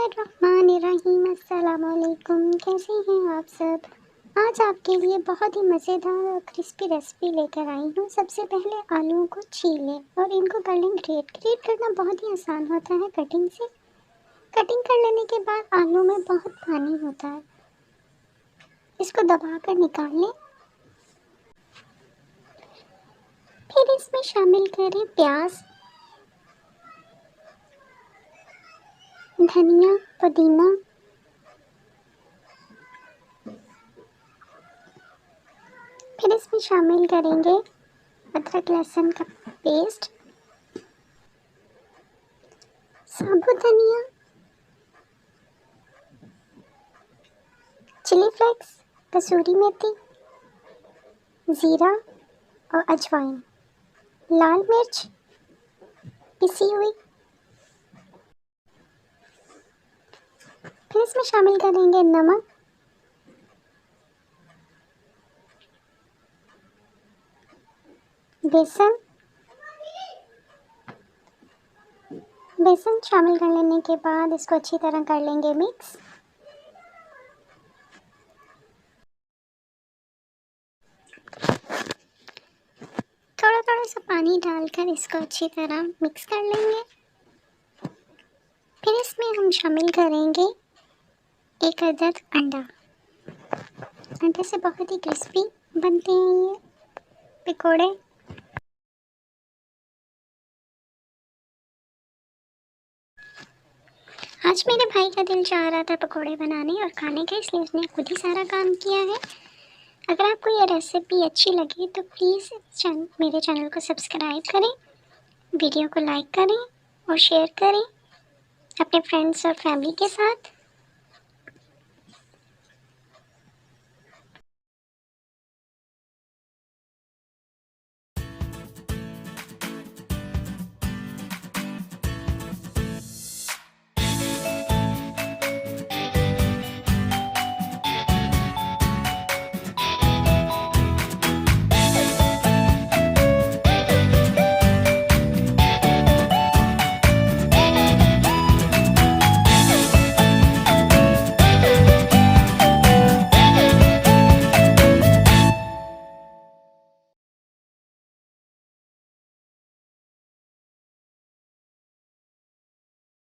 बिस्मिल्लाहिर्रहमानिर्रहीम। अस्सलाम वालेकुम। कैसे हैं आप सब? आज आपके लिए बहुत ही मज़ेदार और क्रिस्पी रेसिपी लेकर आई हूँ। सबसे पहले आलूओं को छील लें और इनको कर लें ग्रेट। ग्रेट करना बहुत ही आसान होता है कटिंग से। कटिंग कर लेने के बाद आलू में बहुत पानी होता है, इसको दबा कर निकाल लें। फिर इसमें शामिल करें प्याज, धनिया, पुदीना, फिर इसमें शामिल करेंगे अदरक लहसुन का पेस्ट, साबुत धनिया, चिली फ्लेक्स, कसूरी मेथी, ज़ीरा और अजवाइन, लाल मिर्च पिसी हुई। फिर इसमें शामिल करेंगे नमक, बेसन। बेसन शामिल कर लेने के बाद इसको अच्छी तरह कर लेंगे मिक्स। थोड़ा थोड़ा सा पानी डालकर इसको अच्छी तरह मिक्स कर लेंगे। फिर इसमें हम शामिल करेंगे एक अदद अंडा। अंडे से बहुत ही क्रिस्पी बनते हैं ये पकोड़े। आज मेरे भाई का दिल चाह रहा था पकोड़े बनाने और खाने का, इसलिए उसने खुद ही सारा काम किया है। अगर आपको ये रेसिपी अच्छी लगी तो प्लीज़ मेरे चैनल को सब्सक्राइब करें, वीडियो को लाइक करें और शेयर करें अपने फ्रेंड्स और फैमिली के साथ।